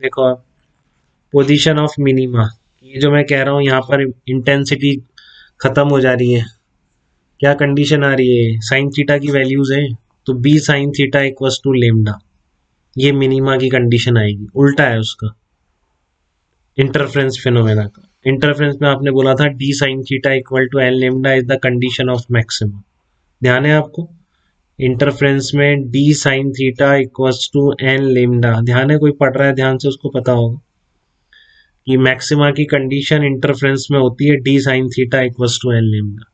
देखो आप, position of minima, ये जो मैं कह रहा हूँ यहाँ पर इंटेंसिटी खत्म हो जा रही है, क्या कंडीशन आ रही है, साइन थीटा की वैल्यूज है, तो b sine theta equals to lambda, ये मिनिमा की कंडीशन आएगी, उल्टा है उसका, इंटरफ्रेंस फिनोमेना का। इंटरफ्रेंस में आपने बोला था d sine theta equal to l lambda is the condition of maxima, ध्यान है आपको? इंटरफ्रेंस में d sine theta equals to n lambda, ध्यान है? कोई पढ़ रहा है ध्यान से उसको पता होगा कि मैक्सिमा की कंडीशन इंटरफ्रेंस में होती है d sine theta equals to n lambda,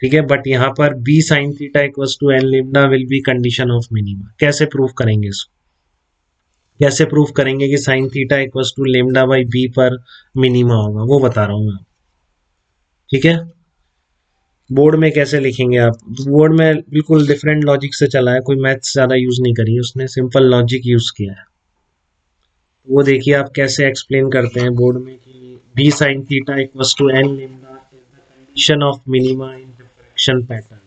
ठीक है? बट यहाँ पर b sine theta equals to n lambda will be condition of minima. कैसे प्रूव करेंगे इसको? कैसे प्रूव करेंगे कि sine theta equals to lambda by b पर मिनिमा होगा, वो बता रहा हूँ मैं, ठीक है? बोर्ड में कैसे लिखेंगे आप? बोर्ड में बिल्कुल डिफरेंट लॉजिक से चला है, कोई मैथ्स ज्यादा यूज नहीं करी है उसने, सिंपल लॉजिक यूज किया है। वो देखिए आप कैसे एक्सप्लेन करते हैं बोर्ड में कि b sine theta equals to n lambda is the condition of minima in diffraction pattern,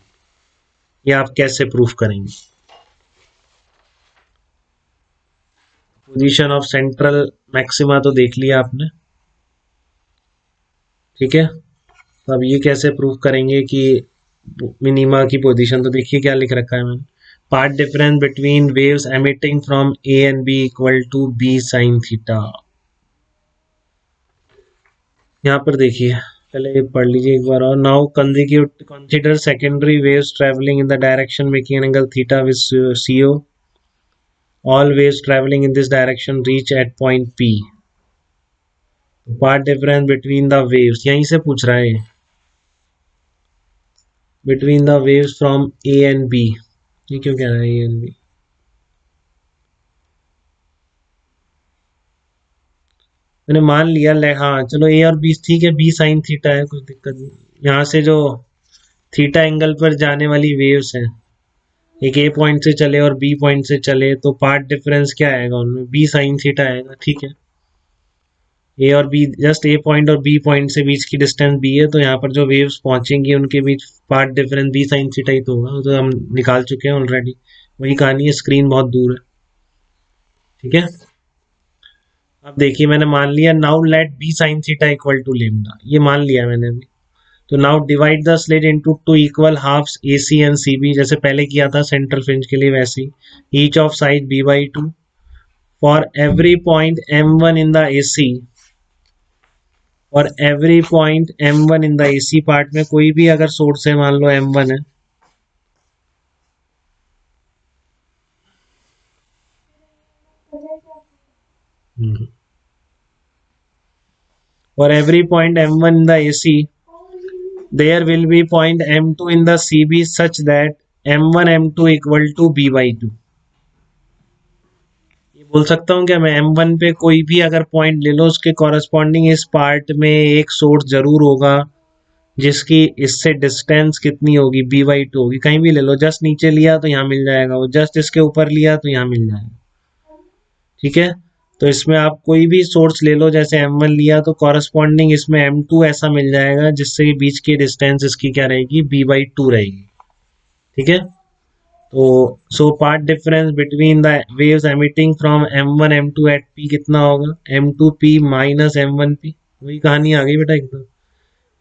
ये आप कैसे प्रूफ करेंगे? पोजीशन ऑफ सेंट्रल मैक्सिमा तो देख लिया आपने, ठीक है? तो अब ये कैसे प्रूफ करेंगे कि मिनिमा की पोजीशन, तो देखिए क्या लिख रखा है मैंने, path difference between waves emitting from A and B equal to b sine theta. यहाँ पर देखिए, पहले ये पढ़ लीजिए एक बार और। Now consider secondary waves travelling in the direction making an angle theta with CO, all waves traveling in this direction reach at point P, path difference between the waves यहीं से पूछ रहा है, between the waves from A and B, ये क्यों कह रहा है ए एंड बी? मैंने मान लिया हाँ चलो ए और बी ठीक है, बी साइन थीटा है, कोई दिक्कत नहीं। यहाँ से जो थीटा एंगल पर जाने वाली वेव्स हैं, एक ए पॉइंट से चले और बी पॉइंट से चले, तो पार्ट डिफरेंस क्या आएगा उनमें? बी साइन थीटा आएगा, ठीक है? ए और बी, जस्ट ए पॉइंट और बी पॉइंट से बीच की डिस्टेंस बी है, तो यहाँ पर जो वेव्स पहुंचेंगी उनके बीच path difference b sine theta ही तो होगा, वो तो हम निकाल चुके हैं ऑलरेडी, वही कहानी है, स्क्रीन बहुत दूर है, ठीक है? अब देखिए मैंने मान लिया, now let b sine theta equal to lambda, ये मान लिया मैंने अभी। तो now divide the slit into two equal halves A C and C B, जैसे पहले किया था सेंट्रल फ्रिंज के लिए वैसे ही, each of side b by two for every point M one in the A C, और every point m1 in the AC part में कोई भी अगर सोर्स है, मान लो m1 है, और every point m1 in the AC there will be point m2 in the cb such that m1 m2 equal to b by 2। ये बोल सकता हूँ क्या मैं, m1 पे कोई भी अगर पॉइंट ले लो, उसके कॉरस्पॉन्डिंग इस पार्ट में एक सोर्स जरूर होगा जिसकी इससे डिस्टेंस कितनी होगी, बी बाई 2 होगी, कहीं भी ले लो, जस्ट नीचे लिया तो यहाँ मिल जाएगा, वो जस्ट इसके ऊपर लिया तो यहाँ मिल जाएगा, ठीक है? तो इसमें आप कोई भी सोर्स ले लो, जैसे m1 लिया तो कॉरस्पॉन्डिंग इसमें m2 ऐसा मिल जाएगा जिससे कि बीच की डिस्टेंस इसकी क्या रहेगी, b बाई 2 रहेगी, ठीक है? तो so part difference between the waves emitting from m1 m2 at p कितना होगा, m2p माइनस m1p, वही कहानी आ गई बेटा एकदम।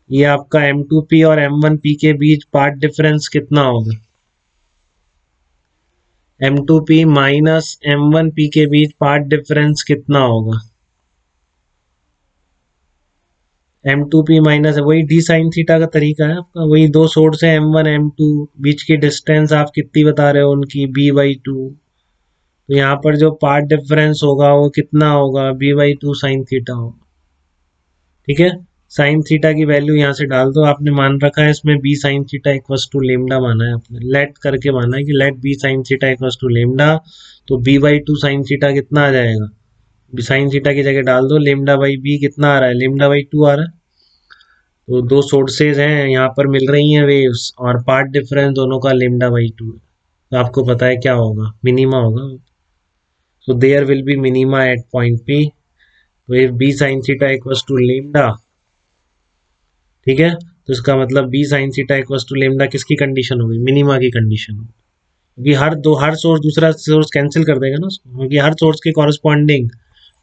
ये आपका m2p और m1p के बीच पार्ट डिफरेंस कितना होगा, m2p माइनस m1p के बीच पार्ट डिफरेंस कितना होगा, m2p माइनस, वही डी साइन थीटा का तरीका है आपका, वही दो सोर्स है m1 m2, बीच की डिस्टेंस आप कितनी बता रहे हो उनकी, b बाई 2, तो यहाँ पर जो पार्ट डिफरेंस होगा वो कितना होगा, b बाई 2 साइन थीटा होगा, ठीक है? साइन थीटा की वैल्यू यहाँ से डाल दो, आपने मान रखा है इसमें b sine theta equals to lambda माना है आपने, लेट करके माना है कि let b sine theta equals to lambda, तो बी बाई 2 साइन थीटा कितना आ जाएगा, बी साइन थीटा की जगह डाल दो लेमडा बाई बी, कितना आ रहा है, लेमडा बाई 2 आ रहा है। तो दो सोर्सेज हैं यहाँ पर मिल रही हैं वेव्स, और पार्ट डिफरेंस दोनों का लेमडा बाई 2 है, तो आपको पता है क्या होगा, मिनिमा होगा, so there will be minima at point P, तो if b sin theta equals to lambda, ठीक है, तो इसका मतलब b sin theta equals to lambda किसकी कंडीशन होगी, मिनिमा की कंडीशन होगी, क्योंकि हर सोर्स दूसरा सोर्स कैंसिल कर देगा ना उसको, क्योंकि हर सोर्स के कॉरस्पॉन्डिंग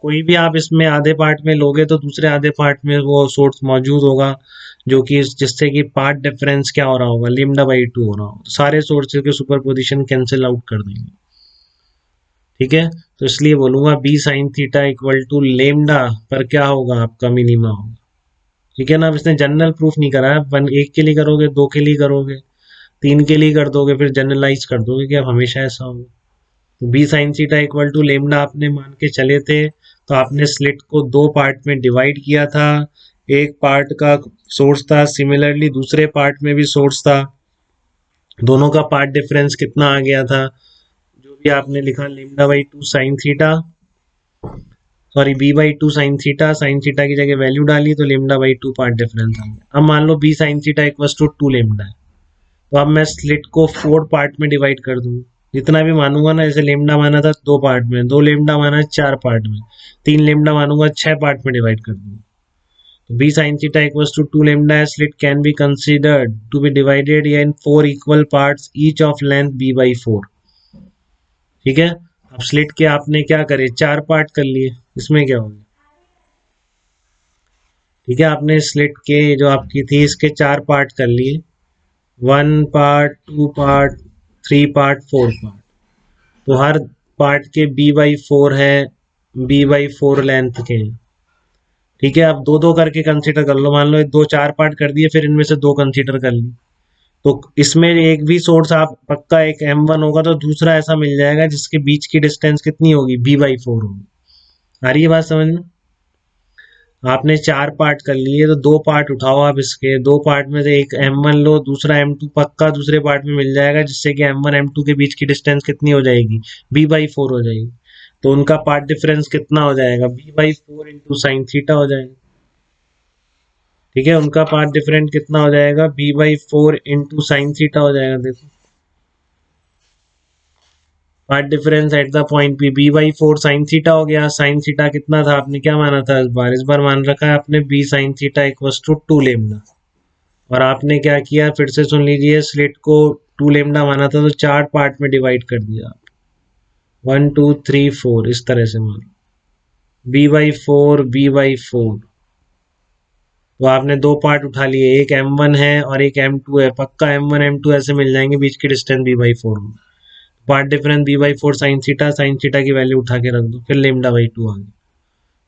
कोई भी आप इसमें आधे पार्ट में लोगे तो दूसरे आधे पार्ट में वो सोर्स मौजूद होगा, जो कि जिससे कि पार्ट डिफरेंस क्या हो रहा होगा, λ/2 हो रहा होगा, तो सारे सोर्सेज के सुपरपोजिशन कैंसिल आउट कर देंगे। ठीक है, तो इसलिए बोलूंगा b sine theta equal to lambda पर क्या होगा, आपका मिनिमा होगा। ठीक है ना, अब इसने जनरल प्रूफ नहीं करा है, वन एक के लिए करोगे, दो के लिए करोगे, तीन के लिए कर दोगे, फिर जनरलाइज कर दोगे कि अब हमेशा ऐसा होगा। तो b sine theta equal to lambda आपने मान के चले थे, तो आपने स्लिट को दो पार्ट में डिवाइड किया था, एक पार्ट का सोर्स था, सिमिलरली दूसरे पार्ट में भी सोर्स था, दोनों का पार्ट डिफरेंस कितना आ गया था, जो भी आपने लिखा λ/2 sine theta, sorry b/2 sine theta की जगह वैल्यू डाली तो λ/2 पार्ट डिफरेंस आ गया। अब मान लो b sine theta equal to 2 lambda है, तो अब मैं स्लिट को 4 पार्ट में डिवाइड कर दूंगा, जितना भी मानूंगा ना, जैसे लेमडा माना था 2 पार्ट में, 2 लेमडा माना 4 पार्ट में, 3 लेमडा मानूंगा 6 पार्ट में डिवाइड कर दूंगा। तो b sin theta equals to 2 lambda slit can be considered to be divided in 4 equal parts each of length b/4। ठीक है, अब स्लिट के आपने क्या करे, 4 पार्ट कर लिए, इसमें क्या हो गया। ठीक है, आपने स्लिट के जो आपकी थी इसके 4 पार्ट कर लिए, 1 पार्ट, 2 पार्ट, 3 पार्ट, 4 पार्ट, तो हर पार्ट के b/4 है, b/4 लेंथ के हैं। ठीक है, अब दो दो करके कंसीडर कर लो, मान लो दो 4 पार्ट कर दिए, फिर इनमें से दो कंसीडर कर ली, तो इसमें एक भी सोर्स आप पक्का एक M1 होगा तो दूसरा ऐसा मिल जाएगा जिसके बीच की डिस्टेंस कितनी होगी, b/4 होगी। आ रही है बात समझ में। आपने 4 पार्ट कर लिए, तो दो पार्ट उठाओ आप इसके, दो पार्ट में से एक M1 लो, दूसरा M2 पक्का दूसरे पार्ट में मिल जाएगा, जिससे कि M1 M2 के बीच की डिस्टेंस कितनी हो जाएगी, b/4 हो जाएगी। तो उनका पार्ट डिफरेंस कितना हो जाएगा, b/4 इंटू साइन थीटा हो जाएगा। ठीक है, उनका पार्ट डिफरेंस कितना हो जाएगा, b/4 इंटू साइन थीटा हो जाएगा। देखो path difference at the point P, b/4 sine theta हो गया। साइन थीटा कितना था, आपने क्या माना था इस बार मान रखा है आपने b sine theta equal to 2 lambda, और आपने क्या किया, फिर से सुन लीजिए, स्लिट को 2 लेमडा माना था तो 4 पार्ट में डिवाइड कर दिया, 1 2 3 4 इस तरह से मान, b/4 b/4, तो आपने दो पार्ट उठा लिए, एक M1 है और एक M2 है, पक्का M1 M2 ऐसे मिल जाएंगे, बीच की डिस्टेंस b/4 में, path difference b/4 sign theta की वैल्यू उठा के रख दो, फिर λ/2 आ गया।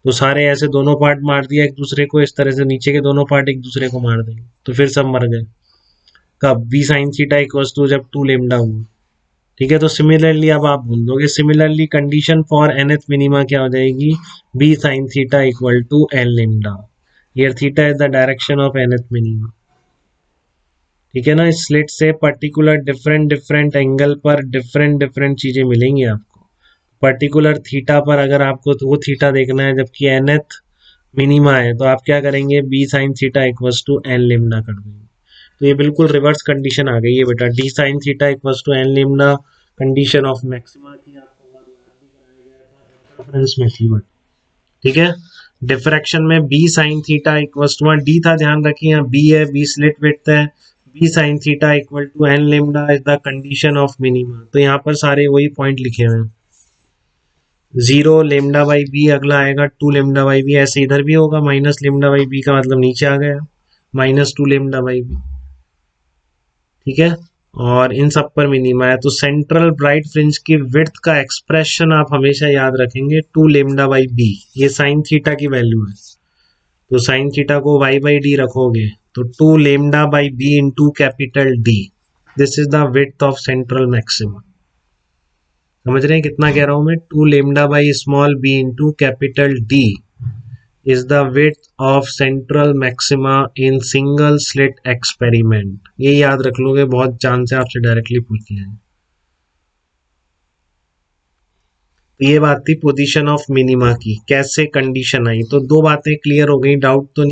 तो सारे ऐसे दोनों पार्ट मार दिया एक दूसरे को, इस तरह से नीचे के दोनों पार्ट एक दूसरे को मार देंगे, तो फिर सब मर गए। कब, b sine theta equals to जब 2 लेमडा हुआ। ठीक है, तो सिमिलरली अब आप बोल दोगे, similarly condition for nth minima क्या हो जाएगी, b sine theta equal to n lambda, here theta is the direction of nth minima. ठीक है ना, इस स्लिट से पर्टिकुलर डिफरेंट डिफरेंट एंगल पर डिफरेंट डिफरेंट चीजें मिलेंगी आपको। पर्टिकुलर थीटा पर अगर आपको तो वो थीटा देखना है जबकि nth मिनिमा है, तो आप क्या करेंगे, b sine theta equals to n lambda कर देंगे। तो ये बिल्कुल रिवर्स कंडीशन आ गई है बेटा, d sine theta equals to n lambda condition of maxima की आपको रेफरेंस में थी। बट ठीक है, डिफ्रैक्शन में b sine theta equals to d था, ध्यान रखिए यहाँ b है, b स्लिट विड्थ है, b sine theta equal to n lambda is the condition of minima. तो यहाँ पर सारे वही पॉइंट लिखे हुए हैं, 0 λ/b, अगला आएगा 2 λ/b, ऐसे इधर भी होगा, माइनस λ/b का मतलब नीचे आ गया, -2 λ/b। ठीक है, और इन सब पर मिनिमा है, तो सेंट्रल ब्राइट फ्रिंज की विड्थ का एक्सप्रेशन आप हमेशा याद रखेंगे 2 λ/b, ये साइन थीटा की वैल्यू है, तो साइन थीटा को y/d रखोगे तो 2 λ/b into capital D, this is the width of central maxima. समझ रहे हैं कितना कह रहा हूं मैं, 2 λ/b into capital D is the width of central maxima in single slit experiment। ये याद रख लोगे, बहुत चांस है आपसे डायरेक्टली पूछ लिया। तो ये बात थी पोजीशन ऑफ मिनिमा की, कैसे कंडीशन आई, तो दो बातें क्लियर हो गई, डाउट तो